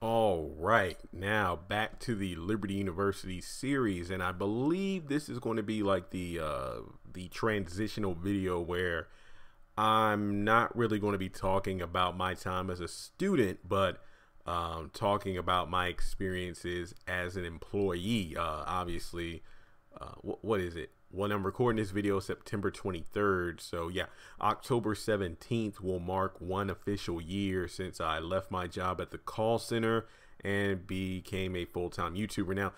All right, now back to the Liberty University series, and I believe this is going to be like the transitional video where I'm not really going to be talking about my time as a student, but talking about my experiences as an employee. Obviously, what is it? When I'm recording this video, September 23rd. So yeah, October 17th will mark one official year since I left my job at the call center and became a full-time YouTuber. Now,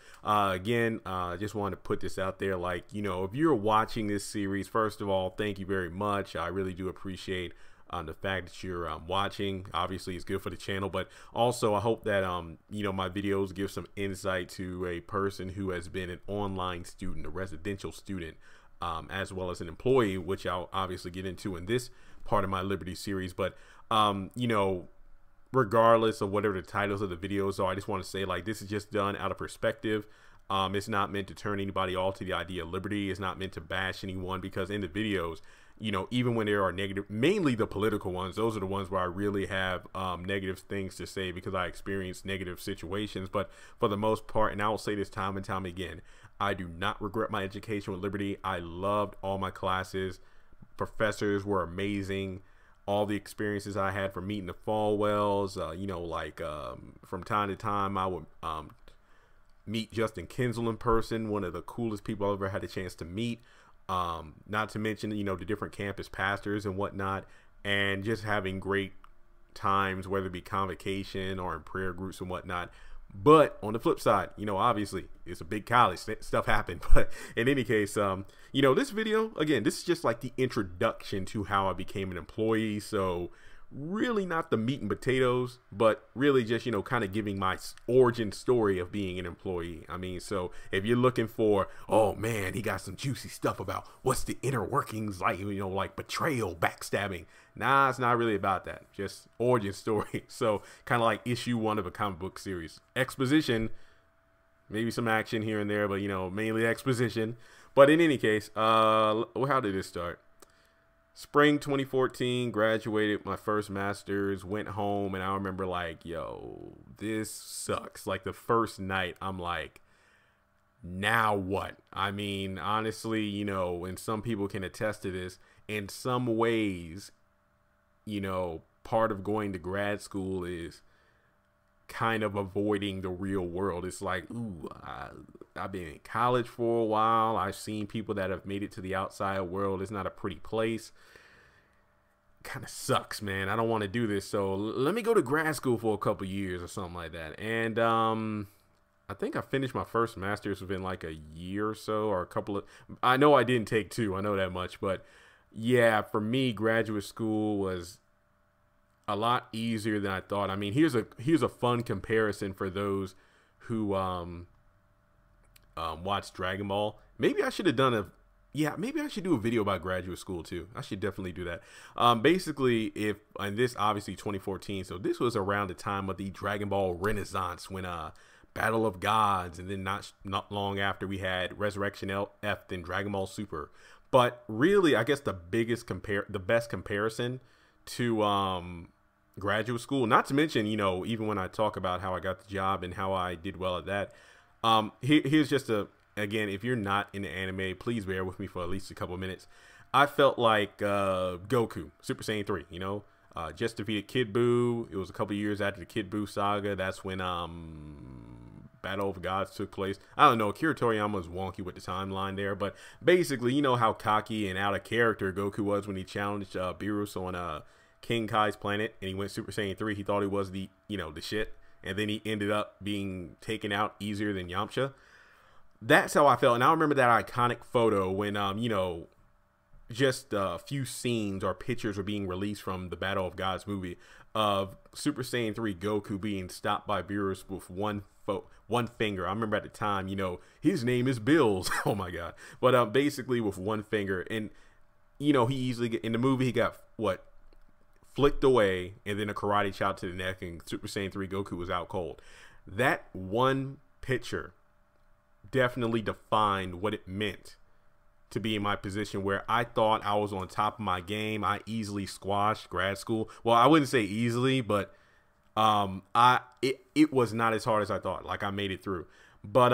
again, I just want to put this out there. Like, you know, if you're watching this series, first of all, thank you very much. I really do appreciate the fact that you're watching. Obviously it's good for the channel, but also I hope that you know, my videos give some insight to a person who has been an online student, a residential student, as well as an employee, which I'll obviously get into in this part of my Liberty series. But you know, regardless of whatever the titles of the videos are, I just want to say, like, this is just done out of perspective. It's not meant to turn anybody off to the idea of liberty. It's not meant to bash anyone, because in the videos, you know, even when there are negative, mainly the political ones, those are the ones where I really have negative things to say because I experienced negative situations. But for the most part, and I will say this time and time again, I do not regret my education with Liberty. I loved all my classes. Professors were amazing. All the experiences I had from meeting the Falwells, you know, like from time to time I would meet Justin Kinzel in person, one of the coolest people I ever had a chance to meet. Not to mention, you know, the different campus pastors and whatnot, and just having great times, whether it be convocation or in prayer groups and whatnot. But on the flip side, you know, obviously it's a big college, stuff happened. But in any case, you know, this video, again, this is just like the introduction to how I became an employee. So really not the meat and potatoes, but really just, you know, kind of giving my origin story of being an employee. I mean, so if you're looking for, oh man, he got some juicy stuff about what's the inner workings like, you know, like betrayal, backstabbing. Nah, it's not really about that. Just origin story. So kind of like issue 1 of a comic book series. Exposition, maybe some action here and there, but, you know, mainly exposition. But in any case, how did this start? Spring 2014, graduated my first master's, went home, and I remember like, yo, this sucks. Like the first night, I'm like, now what? I mean, honestly, you know, and some people can attest to this, in some ways, you know, part of going to grad school is kind of avoiding the real world. It's like, ooh, I've been in college for a while. I've seen people that have made it to the outside world. It's not a pretty place. Kind of sucks, man. I don't want to do this. So let me go to grad school for a couple years or something like that. And I think I finished my first master's within like a year or so, or a couple of, I know I didn't take 2. I know that much, but yeah, for me, graduate school was a lot easier than I thought. I mean, here's a fun comparison for those who watch Dragon Ball. Maybe I should have done maybe I should do a video about graduate school too. I should definitely do that. Basically, and this obviously 2014, so this was around the time of the Dragon Ball Renaissance, when Battle of Gods, and then not long after we had Resurrection F, then Dragon Ball Super. But really, I guess the best comparison to graduate school, not to mention, you know, even when I talk about how I got the job and how I did well at that, here's just again, if you're not into anime, please bear with me for at least a couple of minutes. I felt like Goku, Super Saiyan 3, you know, just defeated Kid Buu. It was a couple of years after the Kid Buu saga. That's when Battle of Gods took place. I don't know, Akira Toriyama was wonky with the timeline there, but basically, you know how cocky and out of character Goku was when he challenged Beerus on King Kai's planet, and he went Super Saiyan 3. He thought he was the shit, and then he ended up being taken out easier than Yamcha. That's how I felt. And I remember that iconic photo when you know, just a few scenes or pictures were being released from the Battle of Gods movie of Super Saiyan 3 Goku being stopped by Beerus with one finger. I remember at the time, you know, his name is Bills. Oh my god. But basically with one finger, and you know, he easily in the movie he got flicked away, and then a karate chop to the neck, and Super Saiyan 3 Goku was out cold. That one picture definitely defined what it meant to be in my position where I thought I was on top of my game. I easily squashed grad school. Well, I wouldn't say easily, but It was not as hard as I thought. Like I made it through, but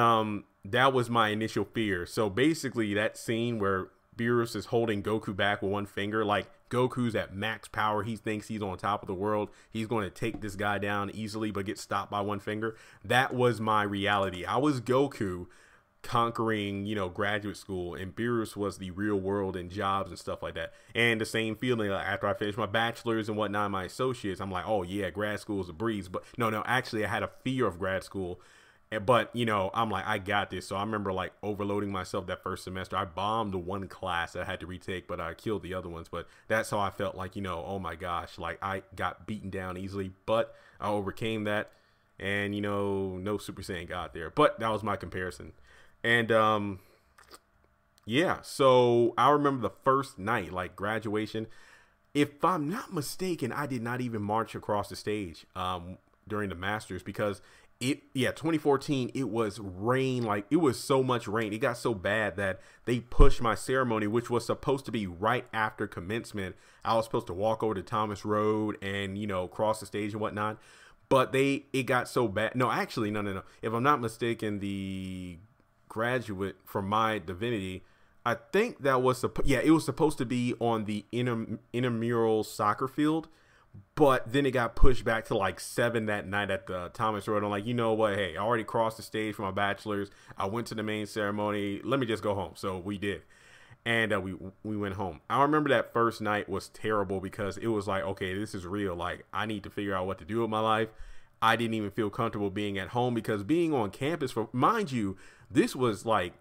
that was my initial fear. So basically, that scene where Beerus is holding Goku back with one finger, like Goku's at max power. He thinks he's on top of the world. He's going to take this guy down easily, but get stopped by one finger. That was my reality. I was Goku conquering, you know, graduate school, and Beerus was the real world and jobs and stuff like that. And the same feeling, like, after I finished my bachelor's and whatnot, my associates, I'm like, oh yeah, grad school is a breeze. But no, actually I had a fear of grad school. But, you know, I'm like, I got this. So I remember like overloading myself that first semester. I bombed the one class that I had to retake, but I killed the other ones. But that's how I felt, like, you know, oh my gosh, like I got beaten down easily, but I overcame that. And, you know, no Super Saiyan God there. But that was my comparison. And yeah, so I remember the first night, like graduation. If I'm not mistaken, I did not even march across the stage during the Masters, because 2014, it was rain. Like, it was so much rain. It got so bad that they pushed my ceremony, which was supposed to be right after commencement. I was supposed to walk over to Thomas Road and, you know, cross the stage and whatnot. But it got so bad. No, actually, no. If I'm not mistaken, the graduate from my divinity, I think that was it was supposed to be on the intramural soccer field. But then it got pushed back to like 7 that night at the Thomas Road. I'm like, you know what? Hey, I already crossed the stage for my bachelor's. I went to the main ceremony. Let me just go home. So we did. And we went home. I remember that first night was terrible because it was like, okay, this is real. Like, I need to figure out what to do with my life. I didn't even feel comfortable being at home, because being on campus, for, mind you, this was like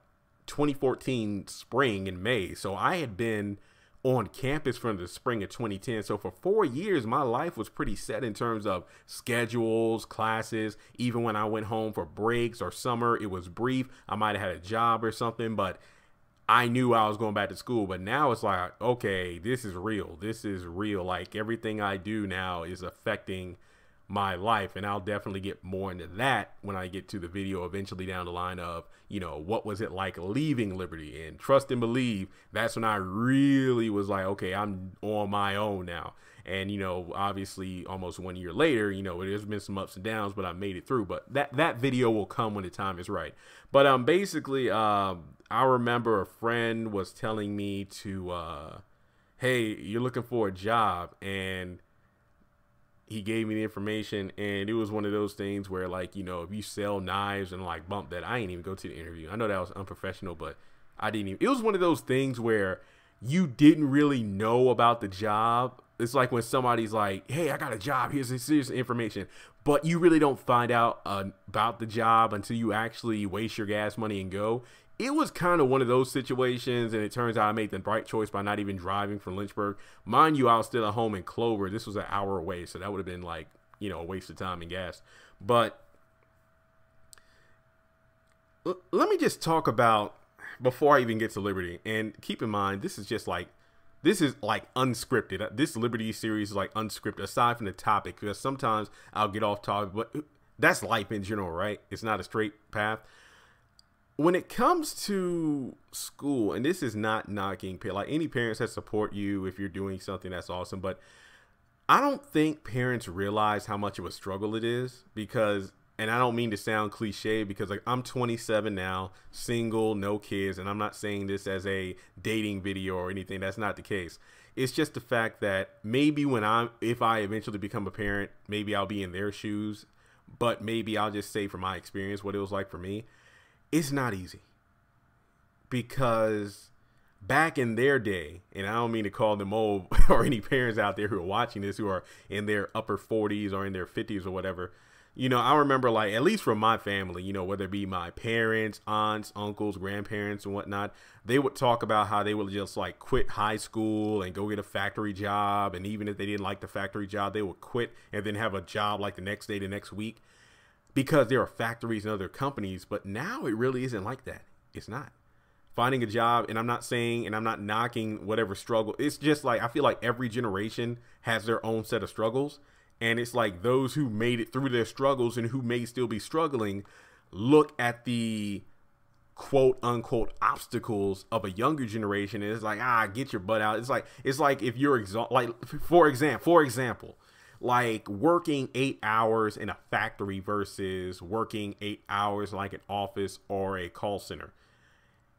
2014 spring in May. So I had been on campus from the spring of 2010. So for 4 years, my life was pretty set in terms of schedules, classes. Even when I went home for breaks or summer, it was brief. I might have had a job or something, but I knew I was going back to school. But now it's like, okay, this is real. This is real. Like, everything I do now is affecting my life, and I'll definitely get more into that when I get to the video eventually down the line of, you know, what was it like leaving Liberty. And trust and believe, that's when I really was like, okay, I'm on my own now. And, you know, obviously almost 1 year later, you know, there's been some ups and downs, but I made it through. But that video will come when the time is right. But basically, I remember a friend was telling me to hey, you're looking for a job, and he gave me the information, and it was one of those things where, like, you know, if you sell knives and like bump that, I ain't even go to the interview. I know that was unprofessional, but I didn't even, it was one of those things where you didn't really know about the job. It's like when somebody's like, hey, I got a job, here's this information, but you really don't find out about the job until you actually waste your gas money and go. It was kind of one of those situations, and it turns out I made the right choice by not even driving from Lynchburg. Mind you, I was still at home in Clover. This was an hour away, so that would have been like, you know, a waste of time and gas. But let me just talk about, before I even get to Liberty, and keep in mind, this is like unscripted. This Liberty series is like unscripted, aside from the topic, because sometimes I'll get off topic, but that's life in general, right? It's not a straight path. When it comes to school, and this is not knocking, like, any parents that support you if you're doing something, that's awesome, but I don't think parents realize how much of a struggle it is, because, and I don't mean to sound cliche, because like I'm 27 now, single, no kids, and I'm not saying this as a dating video or anything. That's not the case. It's just the fact that maybe if I eventually become a parent, maybe I'll be in their shoes, but maybe I'll just say from my experience what it was like for me. It's not easy, because back in their day, and I don't mean to call them old or any parents out there who are watching this who are in their upper 40s or in their 50s or whatever, you know, I remember, like, at least from my family, you know, whether it be my parents, aunts, uncles, grandparents and whatnot, they would talk about how they would just like quit high school and go get a factory job. And even if they didn't like the factory job, they would quit and then have a job like the next day, the next week, because there are factories and other companies. But now it really isn't like that. It's not. Finding a job, and I'm not saying, and I'm not knocking whatever struggle. It's just like, I feel like every generation has their own set of struggles. And it's like those who made it through their struggles and who may still be struggling look at the quote unquote obstacles of a younger generation. And it's like, get your butt out. It's like if you're for example, like working 8 hours in a factory versus working 8 hours like an office or a call center.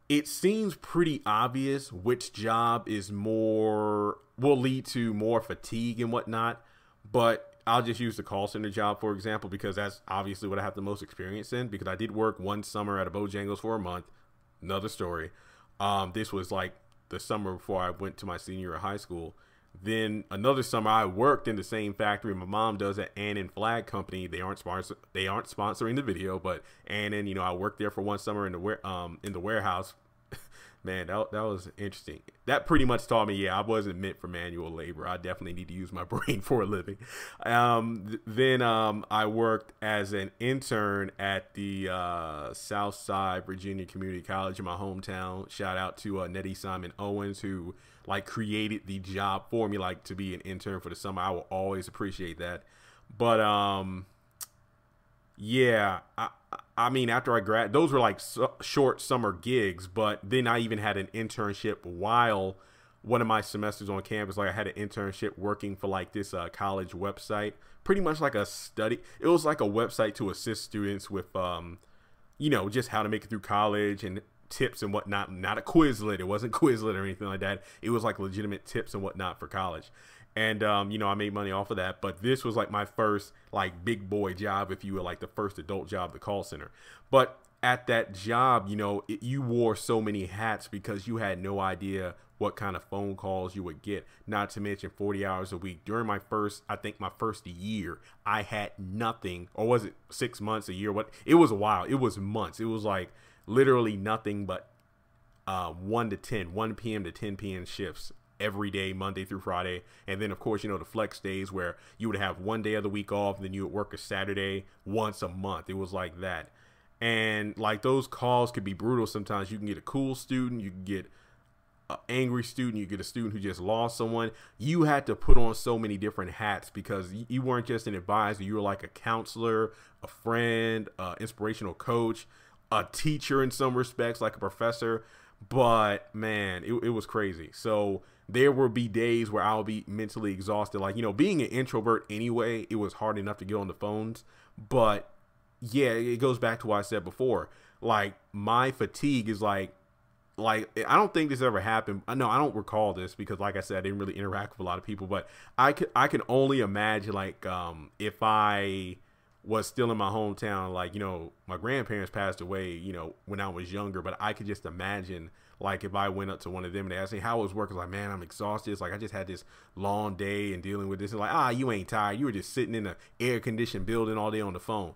It seems pretty obvious which job is more, will lead to more fatigue and whatnot, but I'll just use the call center job, for example, because that's obviously what I have the most experience in, because I did work one summer at a Bojangles for a month. Another story. This was like the summer before I went to my senior year of high school. Then another summer I worked in the same factory my mom does at Annan Flag Company. They aren't sponsoring the video, but Annan, you know, I worked there for one summer in the warehouse. Man, that was interesting. That pretty much taught me, yeah, I wasn't meant for manual labor. I definitely need to use my brain for a living. Then I worked as an intern at the Southside Virginia Community College in my hometown. Shout out to Nettie Simon Owens, who like created the job for me, like to be an intern for the summer. I will always appreciate that. But yeah, I mean, after I grad, those were like short summer gigs, but then I even had an internship while one of my semesters on campus. Like I had an internship working for like this college website, pretty much like a study. It was like a website to assist students with, you know, just how to make it through college and tips and whatnot. Not a Quizlet. It wasn't Quizlet or anything like that. It was like legitimate tips and whatnot for college. And, you know, I made money off of that. But this was like my first like big boy job, if you will, like the first adult job, the call center. But at that job, you know, you wore so many hats because you had no idea what kind of phone calls you would get, not to mention 40 hours a week. During my first, I think my first year, I had nothing. Or was it 6 months, a year? What? It was a while. It was months. It was like literally nothing but 1 p.m. to 10 p.m. shifts every day, Monday through Friday. And then of course, you know, the flex days where you would have one day of the week off and then you would work a Saturday once a month. It was like that. And like those calls could be brutal. Sometimes you can get a cool student, you can get an angry student, you get a student who just lost someone. You had to put on so many different hats because you weren't just an advisor. You were like a counselor, a friend, inspirational coach, a teacher in some respects, like a professor. But man, it was crazy. So there will be days where I'll be mentally exhausted. Like, you know, being an introvert anyway, it was hard enough to get on the phones. But yeah, it goes back to what I said before. Like my fatigue is like I don't think this ever happened. No, I don't recall this because like I said, I didn't really interact with a lot of people, but I can only imagine like if I was still in my hometown, like, you know, my grandparents passed away, you know, when I was younger, but I could just imagine like if I went up to one of them and they asked me how it was working, like, man, I'm exhausted. It's like I just had this long day and dealing with this. And like, you ain't tired. You were just sitting in an air conditioned building all day on the phone.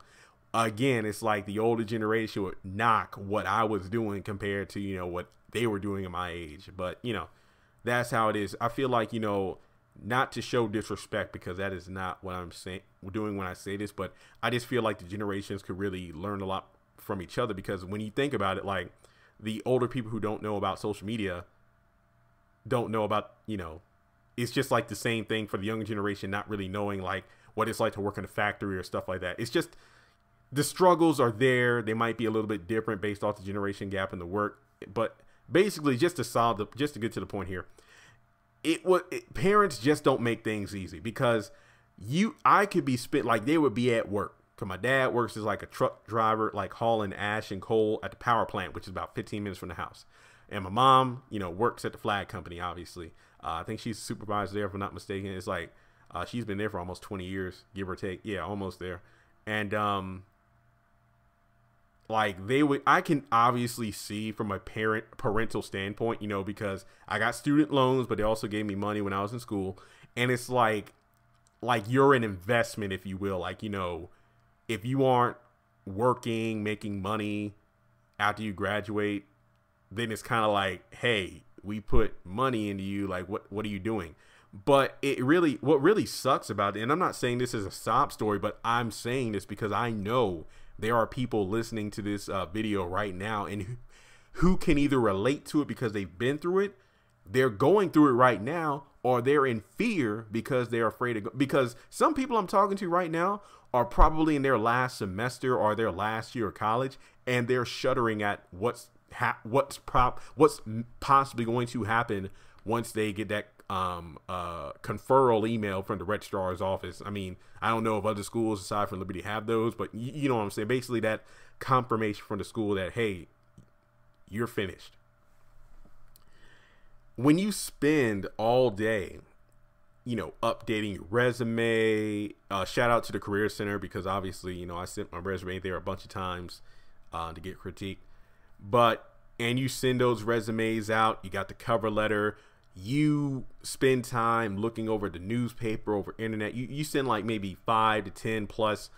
Again, it's like the older generation would knock what I was doing compared to, you know, what they were doing at my age. But, you know, that's how it is. I feel like, you know, not to show disrespect because that is not what I'm saying doing when I say this, but I just feel like the generations could really learn a lot from each other, because when you think about it, like the older people who don't know about social media don't know about, you know, it's just like the same thing for the younger generation, not really knowing like what it's like to work in a factory or stuff like that. It's just the struggles are there. They might be a little bit different based off the generation gap in the work, but basically just to get to the point here, parents just don't make things easy because I could be like they would be at work. Cause my dad works as like a truck driver, like hauling ash and coal at the power plant, which is about 15 minutes from the house. And my mom, you know, works at the flag company, obviously. I think she's a supervisor there, if I'm not mistaken. It's like, she's been there for almost 20 years, give or take. Yeah, almost there. And, like I can obviously see from a parental standpoint, you know, because I got student loans, but they also gave me money when I was in school. And it's like you're an investment, if you will. Like, you know, if you aren't working, making money after you graduate, then it's kind of like, hey, we put money into you. Like, what are you doing? But what really sucks about it, and I'm not saying this is a sob story, but I'm saying this because I know there are people listening to this video right now and who can either relate to it because they've been through it, they're going through it right now, or they're in fear because they're afraid to go. Because some people I'm talking to right now are probably in their last semester or their last year of college, and they're shuddering at what's possibly going to happen once they get that conferral email from the registrar's office. I mean, I don't know if other schools aside from Liberty have those, but you know what I'm saying? Basically that confirmation from the school that, hey, you're finished. When you spend all day, you know, updating your resume, shout out to the Career Center, because obviously, you know, I sent my resume there a bunch of times to get critiqued. And you send those resumes out, you got the cover letter, you spend time looking over the newspaper, over internet, you send like maybe 5 to 10 plus,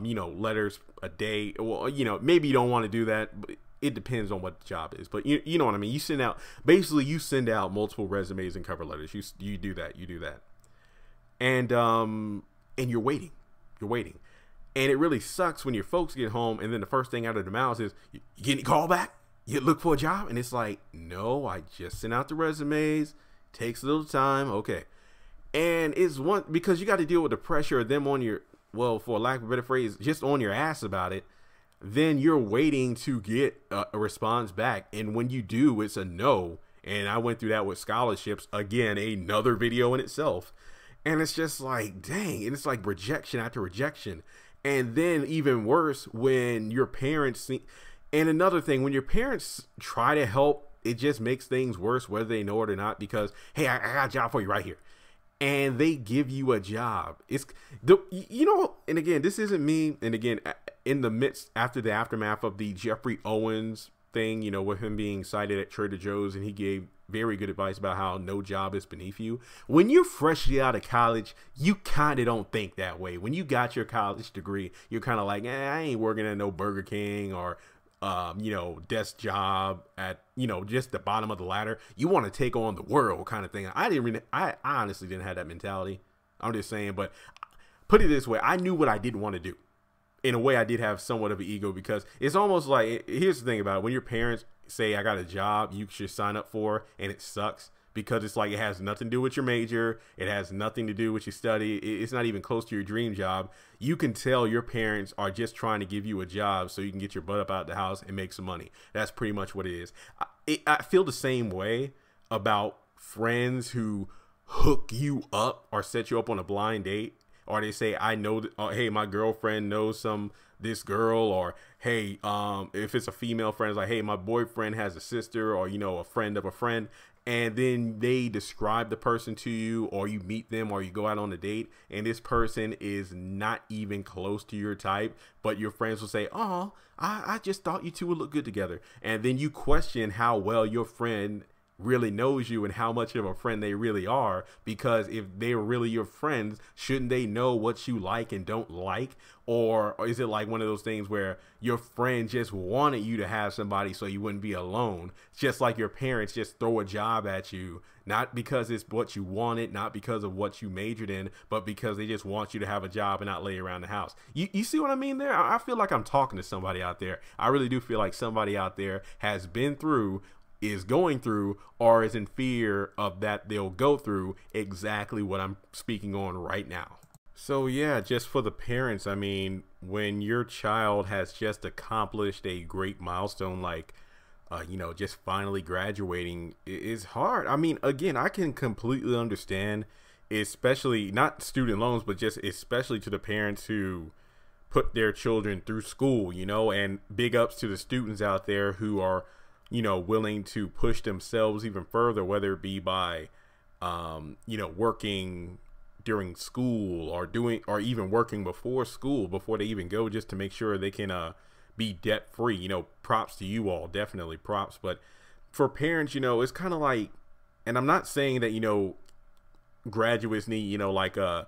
you know, letters a day. Well, you know, maybe you don't want to do that, but it depends on what the job is, but you know what I mean? You send out multiple resumes and cover letters. You do that. And you're waiting, and it really sucks when your folks get home and then the first thing out of their mouths is, you get any call back? You look for a job? And it's like, no, I just sent out the resumes. Takes a little time. Okay. And it's because you got to deal with the pressure of them on your, well, for lack of a better phrase, just on your ass about it. Then you're waiting to get a response back. And when you do, it's a no. And I went through that with scholarships. Again, another video in itself. And it's just like, dang. And it's like rejection after rejection. And then even worse, when your parents and another thing, when your parents try to help, it just makes things worse, whether they know it or not, because, hey, I got a job for you right here. And they give you a job. It's you know, and again, this isn't me. And again, in the midst, after the aftermath of the Jeffrey Owens thing, you know, with him being cited at Trader Joe's, and he gave very good advice about how no job is beneath you. When you're freshly out of college, you kind of don't think that way. When you got your college degree, you're kind of like, I ain't working at no Burger King or you know, desk job at, you know, just the bottom of the ladder. You want to take on the world kind of thing. I honestly didn't have that mentality. I'm just saying, but put it this way. I knew what I didn't want to do. In a way, I did have somewhat of an ego, because it's almost like, here's the thing about it. When your parents say, I got a job you should sign up for, and it sucks, because it's like, it has nothing to do with your major. It has nothing to do with your study. It's not even close to your dream job. You can tell your parents are just trying to give you a job so you can get your butt up out of the house and make some money. That's pretty much what it is. I feel the same way about friends who hook you up or set you up on a blind date, or they say, I know that, hey, my girlfriend knows this girl, or hey, if it's a female friend, it's like, hey, my boyfriend has a sister, or, you know, a friend of a friend. And then they describe the person to you, or you meet them, or you go out on a date, and this person is not even close to your type, but your friends will say, oh, I just thought you two would look good together. And then you question how well your friend really knows you and how much of a friend they really are, because if they're really your friends, shouldn't they know what you like and don't like? Or is it like one of those things where your friend just wanted you to have somebody so you wouldn't be alone? Just like your parents just throw a job at you, not because it's what you wanted, not because of what you majored in, but because they just want you to have a job and not lay around the house. You see what I mean there? I feel like I'm talking to somebody out there. I really do feel like somebody out there has been through, is going through, or is in fear of that they'll go through exactly what I'm speaking on right now. So yeah, just for the parents, I mean, when your child has just accomplished a great milestone, like, you know, just finally graduating, is hard. I mean, again, I can completely understand, especially not student loans, but just especially to the parents who put their children through school, you know, and big ups to the students out there who are, you know, willing to push themselves even further, whether it be by, you know, working during school, or even working before school, before they even go, just to make sure they can be debt free. You know, props to you all, definitely props. But for parents, you know, it's kind of like, and I'm not saying that, you know, graduates need, you know, like a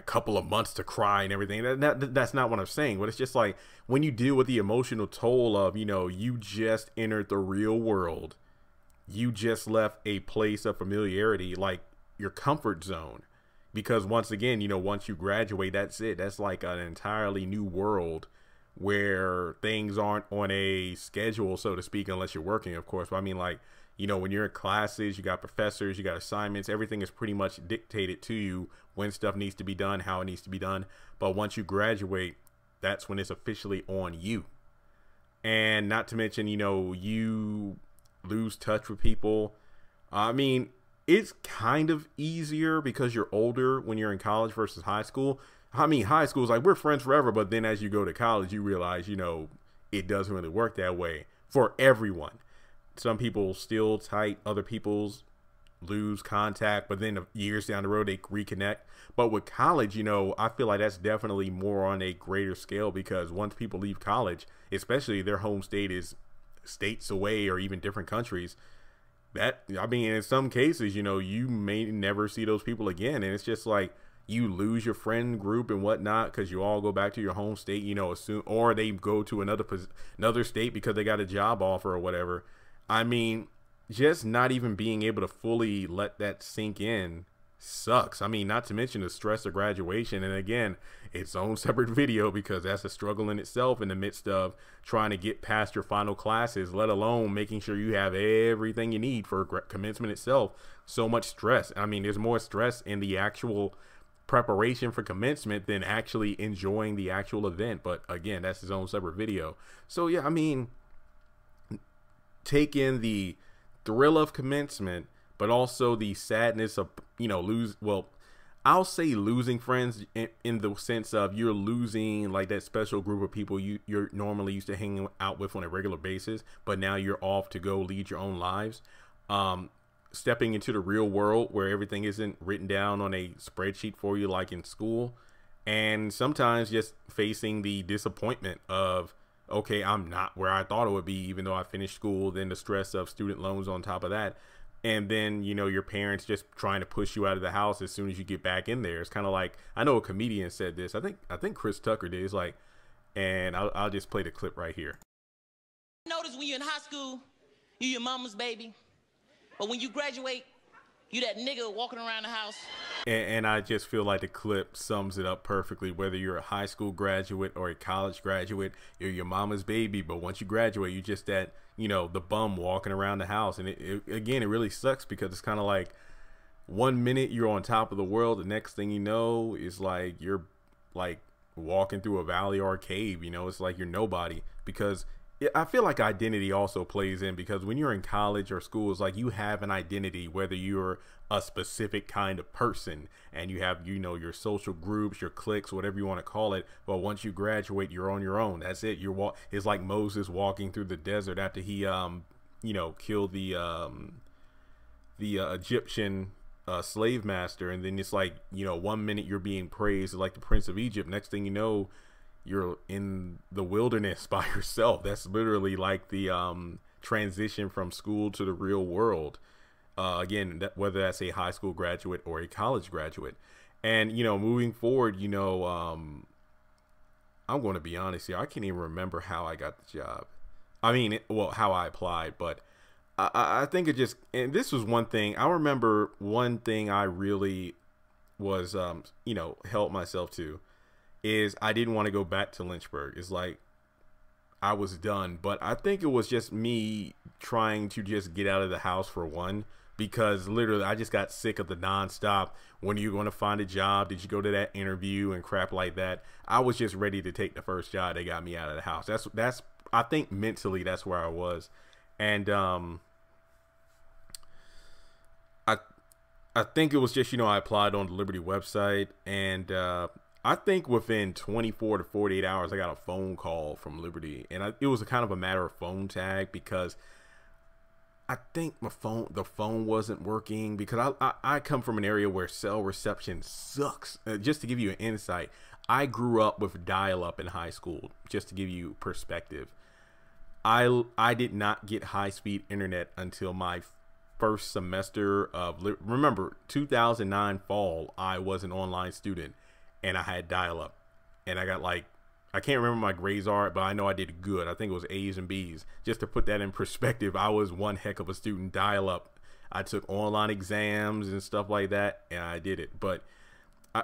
couple of months to cry and everything. That's not what I'm saying. But it's just like, when you deal with the emotional toll of, you know, you just entered the real world, you just left a place of familiarity, like your comfort zone. Because once again, you know, once you graduate, that's it. That's like an entirely new world where things aren't on a schedule, so to speak, unless you're working, of course. But I mean, like, you know, when you're in classes, you got professors, you got assignments, everything is pretty much dictated to you when stuff needs to be done, how it needs to be done. But once you graduate, that's when it's officially on you. And not to mention, you know, you lose touch with people. I mean, it's kind of easier because you're older when you're in college versus high school. I mean, high school is like we're friends forever, but then as you go to college, you realize, it doesn't really work that way for everyone. Some people still tight, other people's lose contact, but then years down the road they reconnect. But with college, I feel like that's definitely more on a greater scale, because once people leave college, especially their home state is states away or even different countries, that, I mean, in some cases, you may never see those people again. And it's just like you lose your friend group and whatnot because you all go back to your home state, assume, or they go to another state because they got a job offer or whatever. I mean, just not even being able to fully let that sink in sucks. I mean, not to mention the stress of graduation. And again, its own separate video, because that's a struggle in itself in the midst of trying to get past your final classes, let alone making sure you have everything you need for commencement itself. So much stress. I mean, there's more stress in the actual preparation for commencement than actually enjoying the actual event. But again, that's his own separate video. So yeah, I mean, take in the thrill of commencement, but also the sadness of, I'll say losing friends in the sense of you're losing like that special group of people you're normally used to hanging out with on a regular basis, but now you're off to go lead your own lives. Stepping into the real world where everything isn't written down on a spreadsheet for you like in school, and sometimes just facing the disappointment of, okay, I'm not where I thought it would be, even though I finished school, then the stress of student loans on top of that. And then, your parents just trying to push you out of the house as soon as you get back in there. It's kind of like, I know a comedian said this. I think Chris Tucker did. It's like, and I'll just play the clip right here. Notice when you're in high school, you're your mama's baby. But when you graduate, you that nigga walking around the house. And I just feel like the clip sums it up perfectly. Whether you're a high school graduate or a college graduate, you're your mama's baby. But once you graduate, you're just that, the bum walking around the house. And it really sucks, because it's kind of like 1 minute you're on top of the world. The next thing you know is like you're like walking through a valley or a cave. It's like you're nobody, because I feel like identity also plays in, because when you're in college or school, it's like you have an identity, whether you're a specific kind of person and you have, your social groups, your cliques, whatever you want to call it. But once you graduate, you're on your own. That's it. It's like Moses walking through the desert after he, killed the Egyptian slave master. And then it's like, 1 minute you're being praised like the Prince of Egypt. Next thing you know, you're in the wilderness by yourself. That's literally like the transition from school to the real world. Again, whether that's a high school graduate or a college graduate. And, moving forward, I'm going to be honest here. I can't even remember how I got the job. I mean, how I applied, but I think it just, and this was one thing. I remember one thing I really was, held myself to, is I didn't want to go back to Lynchburg. It's like I was done. But I think it was just me trying to just get out of the house, for one, because literally I just got sick of the nonstop. When are you going to find a job? Did you go to that interview and crap like that? I was just ready to take the first job that got me out of the house. That's I think mentally that's where I was. And I think it was just, I applied on the Liberty website, and I think within 24 to 48 hours, I got a phone call from Liberty, and it was a kind of a matter of phone tag, because I think the phone wasn't working, because I come from an area where cell reception sucks. Just to give you an insight, I grew up with dial-up in high school, just to give you perspective. I did not get high-speed internet until my first semester of, remember, 2009 fall, I was an online student. And I had dial-up, and I got I can't remember my grades are, but I know I did good. I think it was A's and B's. Just to put that in perspective, I was one heck of a student. Dial-up. I took online exams and stuff like that, and I did it. But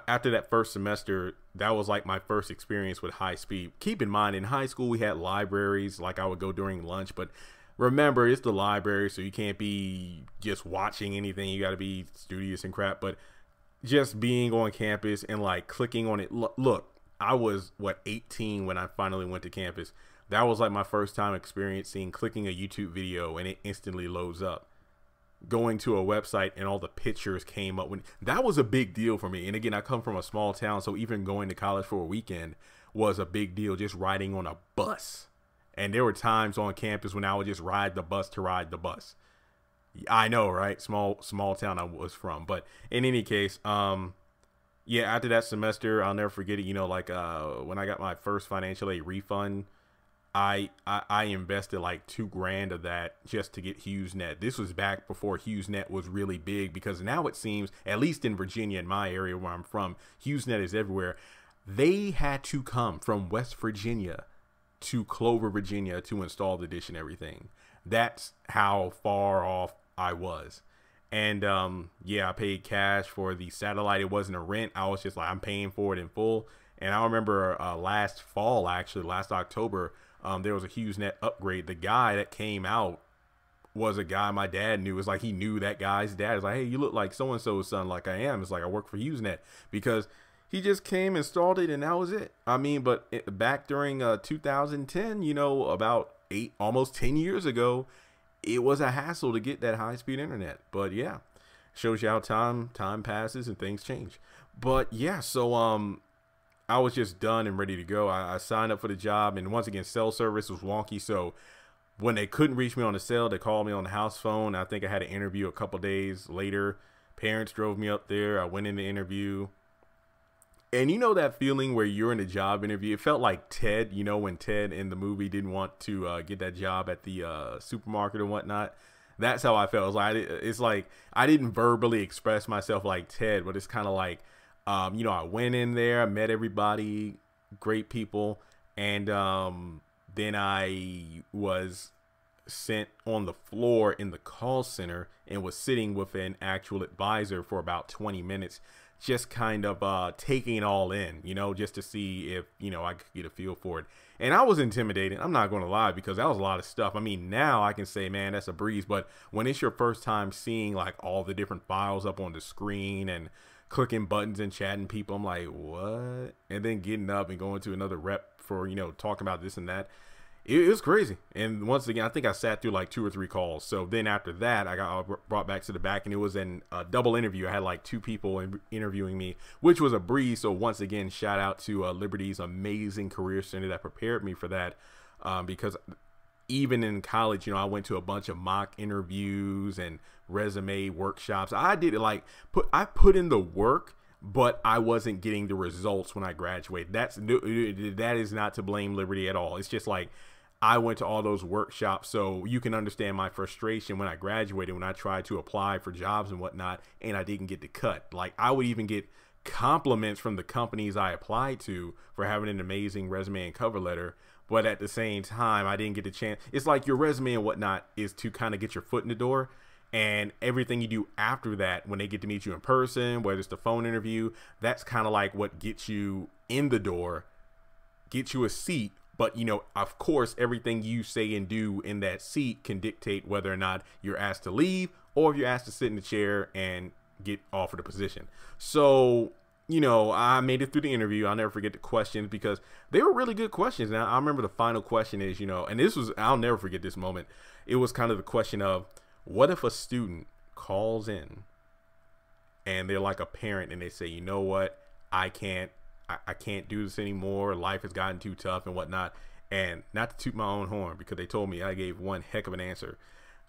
after that first semester, that was like my first experience with high speed. Keep in mind, in high school, we had libraries. Like, I would go during lunch, but remember, it's the library, so you can't be just watching anything. You got to be studious and crap. But just being on campus and clicking on it. Look, I was 18 when I finally went to campus. That was like my first time experiencing clicking a YouTube video and it instantly loads up. going to a website and all the pictures came up. When that was a big deal for me. And again, I come from a small town, so even going to college for a weekend was a big deal, just riding on a bus. And there were times on campus when I would just ride the bus to ride the bus. I know, right? Small town I was from. But in any case, yeah, after that semester, I'll never forget it. You know, like when I got my first financial aid refund, I invested like $2,000 of that just to get HughesNet. This was back before HughesNet was really big, because now it seems, at least in Virginia, in my area where I'm from, HughesNet is everywhere. They had to come from West Virginia to Clover, Virginia to install the dish and everything. That's how far off I was. And yeah, I paid cash for the satellite. It wasn't a rent. I was just like, I'm paying for it in full. And I remember last fall, actually, last October, there was a HughesNet upgrade. The guy that came out was a guy my dad knew. It's like he knew that guy's dad. It's like, hey, you look like so-and-so's son. Like I am. It's like I work for HughesNet, because he just came, installed it, and that was it. I mean, but back during 2010, you know, about almost 10 years ago, it was a hassle to get that high-speed internet. But yeah, shows you how time passes and things change. But yeah, so I was just done and ready to go. I signed up for the job, and once again, cell service was wonky. So when they couldn't reach me on the cell, they called me on the house phone. I think I had an interview a couple days later. Parents drove me up there. I went in the interview. And you know that feeling where you're in a job interview? It felt like Ted, you know, when Ted in the movie didn't want to get that job at the supermarket and whatnot. That's how I felt. It's like I didn't verbally express myself like Ted, but it's kind of like, you know, I went in there, I met everybody, great people, and then I was sent on the floor in the call center and was sitting with an actual advisor for about 20 minutes. Just kind of taking it all in, you know, just to see if, you know, I could get a feel for it. And I was intimidated. I'm not going to lie, because that was a lot of stuff. I mean, now I can say, man, that's a breeze. But when it's your first time seeing like all the different files up on the screen and clicking buttons and chatting people, I'm like, what? And then getting up and going to another rep for, you know, talking about this and that. It was crazy. And once again, I think I sat through like 2 or 3 calls. So then after that, I got brought back to the back, and it was a double interview. I had like 2 people interviewing me, which was a breeze. So once again, shout out to Liberty's amazing career center that prepared me for that. Because even in college, you know, I went to a bunch of mock interviews and resume workshops. I did it like I put in the work, but I wasn't getting the results when I graduated. That is not to blame Liberty at all. It's just like, I went to all those workshops, so you can understand my frustration when I graduated, when I tried to apply for jobs and whatnot, and I didn't get the cut. Like, I would even get compliments from the companies I applied to for having an amazing resume and cover letter, but at the same time, I didn't get the chance. It's like your resume and whatnot is to kind of get your foot in the door, and everything you do after that, when they get to meet you in person, whether it's the phone interview, that's kind of like what gets you in the door, gets you a seat. But, you know, of course, everything you say and do in that seat can dictate whether or not you're asked to leave or if you're asked to sit in the chair and get offered a position. So, you know, I made it through the interview. I'll never forget the questions, because they were really good questions. Now, I remember the final question is, you know, and I'll never forget this moment. It was kind of the question of, what if a student calls in and they're like a parent and they say, you know what, I can't do this anymore. Life has gotten too tough and whatnot. And not to toot my own horn, because they told me I gave one heck of an answer.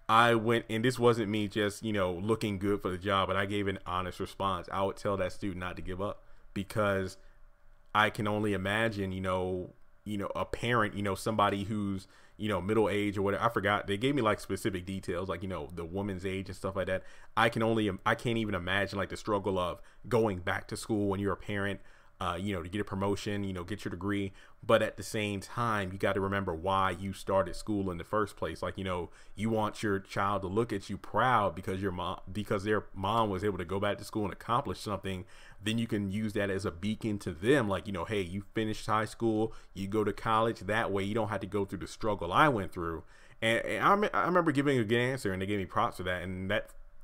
I went, and this wasn't me just, you know, looking good for the job, but I gave an honest response. I would tell that student not to give up, because I can only imagine, you know, a parent, you know, somebody who's, you know, middle age or whatever. I forgot. They gave me like specific details, like, you know, the woman's age and stuff like that. I can't even imagine like the struggle of going back to school when you're a parent, you know, to get a promotion, you know, get your degree. But at the same time, you got to remember why you started school in the first place. Like, you know, you want your child to look at you proud because their mom was able to go back to school and accomplish something. Then you can use that as a beacon to them. Like, you know, hey, you finished high school, you go to college. That way you don't have to go through the struggle I went through. And I remember giving a good answer, and they gave me props for that. And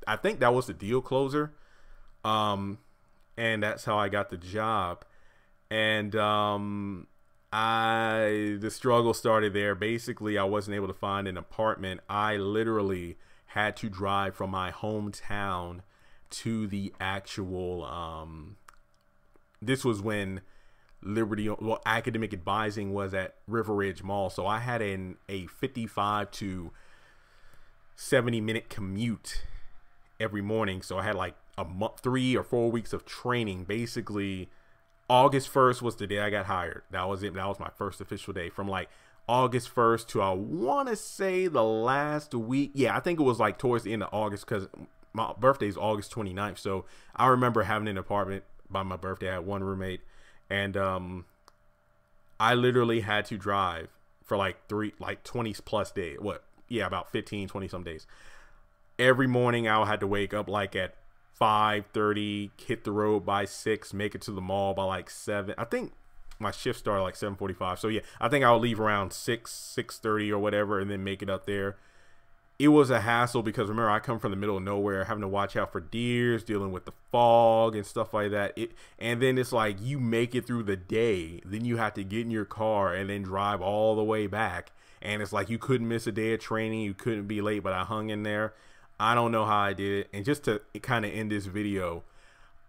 I think that was the deal closer. And that's how I got the job. And the struggle started there. Basically, I wasn't able to find an apartment. I literally had to drive from my hometown to the actual this was when academic advising was at River Ridge Mall. So I had a 55 to 70-minute commute every morning. So I had like a month, 3 or 4 weeks of training. Basically, August 1st was the day I got hired. That was it. That was my first official day. From like August 1st to, I want to say, the last week. Yeah, I think it was like towards the end of August, because my birthday is August 29th. So I remember having an apartment by my birthday. I had one roommate. And I literally had to drive for like 20 plus days. About 15, 20 some days. Every morning I had to wake up like at 5:30, hit the road by 6, make it to the mall by like 7. I think my shift started like 7:45. So yeah, I think I would leave around 6:30 or whatever, and then make it up there. It was a hassle because, remember, I come from the middle of nowhere, having to watch out for deers, dealing with the fog and stuff like that. And then it's like you make it through the day, then you have to get in your car and then drive all the way back. And it's like you couldn't miss a day of training, you couldn't be late, but I hung in there. I don't know how I did it. And just to kind of end this video,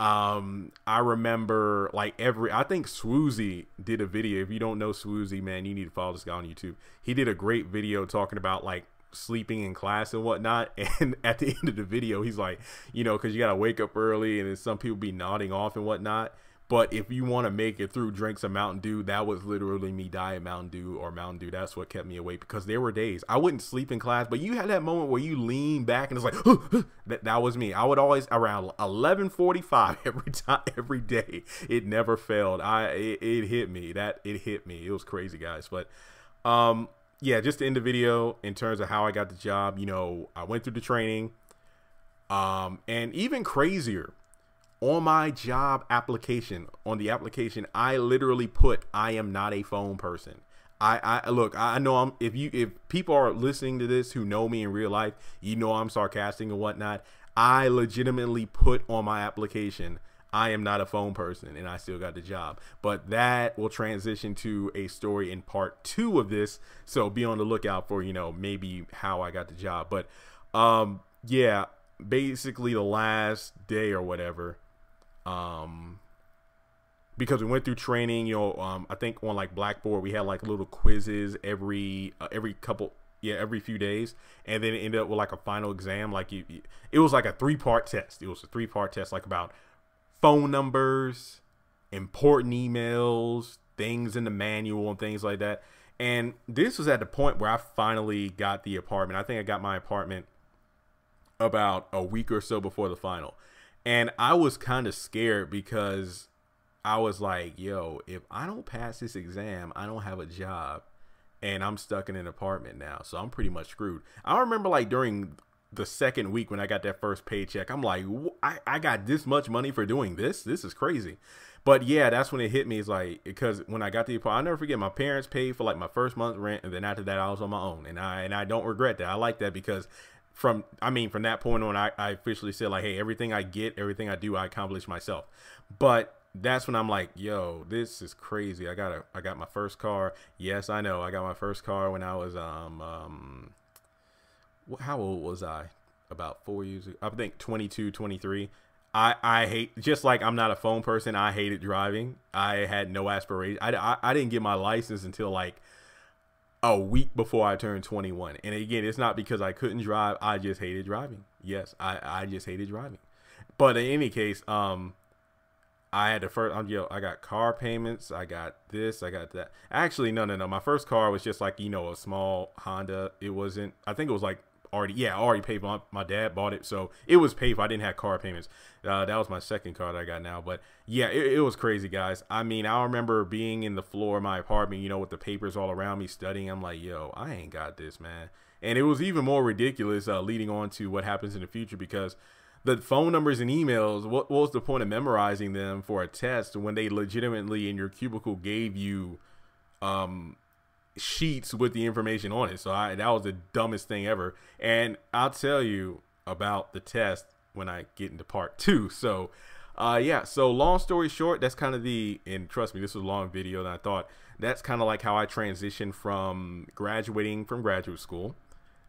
I remember like I think Swoozy did a video. If you don't know Swoozy, man, you need to follow this guy on YouTube. He did a great video talking about like sleeping in class and whatnot. And at the end of the video, he's like, because you gotta wake up early, and then some people be nodding off and whatnot. But if you want to make it through, drink some Mountain Dew. That was literally me, Diet Mountain Dew or Mountain Dew. That's what kept me awake, because there were days I wouldn't sleep in class, but you had that moment where you lean back and it's like, that was me. I would always around 11:45 every day. It never failed. It hit me. It hit me. It was crazy, guys. But yeah, just to end the video in terms of how I got the job, I went through the training, and even crazier, on my job application, I literally put, I am not a phone person. Look, I know if people are listening to this who know me in real life, I'm sarcastic and whatnot. I legitimately put on my application, I am not a phone person, and I still got the job. But that will transition to a story in part 2 of this. So be on the lookout for, maybe how I got the job. But yeah, basically the last day or whatever, because we went through training, I think on like Blackboard, we had like little quizzes every few days, and then it ended up with like a final exam. Like it was like a 3-part test. It was a 3-part test, like about phone numbers, important emails, things in the manual, and things like that. And this was at the point where I finally got the apartment. I think I got my apartment about a week or so before the final. And I was kind of scared, because I was like, yo, if I don't pass this exam, I don't have a job, and I'm stuck in an apartment now. So I'm pretty much screwed. I remember like during the second week when I got that first paycheck, I'm like, I got this much money for doing this? This is crazy. But yeah, that's when it hit me. It's like, because when I got the apartment, I'll never forget, my parents paid for like my first month's rent, and then after that I was on my own. And I don't regret that. I like that, because from that point on, I officially said like, hey, everything I get, everything I do, I accomplish myself. But that's when I'm like, yo, this is crazy. I got my first car. Yes, I know. I got my first car when I was how old was I? About 4 years ago. I think 22, 23. I hate, just like I'm not a phone person, I hated driving. I had no aspiration. I didn't get my license until like a week before I turned 21. And again, it's not because I couldn't drive. I just hated driving. Yes, I just hated driving. But in any case, I had the first, I got car payments. I got this, I got that. Actually, no. My first car was just like, a small Honda. It wasn't, I think it was like already paid for. My dad bought it, so it was paid for. I didn't have car payments. That was my second car that I got now. But yeah, it was crazy, guys. I mean, I remember being in the floor of my apartment, with the papers all around me, studying. I'm like, yo, I ain't got this, man. And it was even more ridiculous leading on to what happens in the future, because the phone numbers and emails, what was the point of memorizing them for a test when they legitimately in your cubicle gave you sheets with the information on it? So that was the dumbest thing ever. And I'll tell you about the test when I get into part 2. So yeah, so long story short, that's kind of and trust me, this was a long video, and I thought that's kind of like how I transitioned from graduating from graduate school.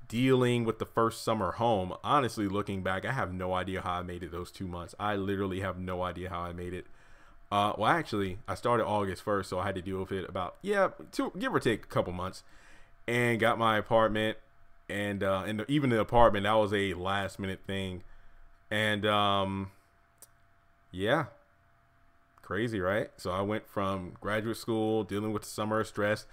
dealing with the first summer home. Honestly, looking back, I have no idea how I made it those 2 months. I literally have no idea how I made it. Well, actually, I started August 1st, so I had to deal with it about, give or take a couple months, and got my apartment. And even the apartment, that was a last minute thing. And yeah, crazy, right? So I went from graduate school, dealing with the summer stress,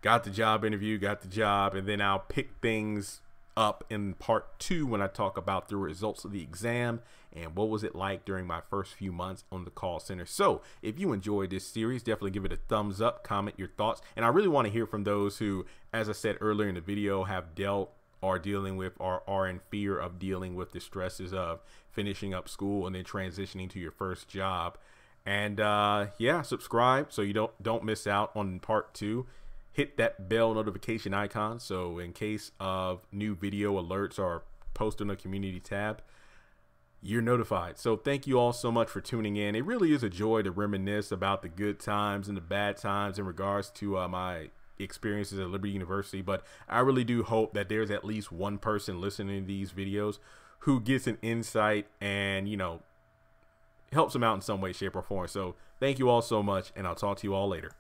got the job interview, got the job, and then I'll pick things up in part 2 when I talk about the results of the exam and what was it like during my first few months on the call center. So if you enjoyed this series, definitely give it a thumbs up, comment your thoughts, and I really want to hear from those who, as I said earlier in the video, have dealt or dealing with or are in fear of dealing with the stresses of finishing up school and then transitioning to your first job. And yeah, subscribe so you don't miss out on part 2. Hit that bell notification icon so in case of new video alerts or post on the community tab, you're notified. So thank you all so much for tuning in. It really is a joy to reminisce about the good times and the bad times in regards to my experiences at Liberty University. But I really do hope that there's at least one person listening to these videos who gets an insight and, you know, helps them out in some way, shape, or form. So thank you all so much, and I'll talk to you all later.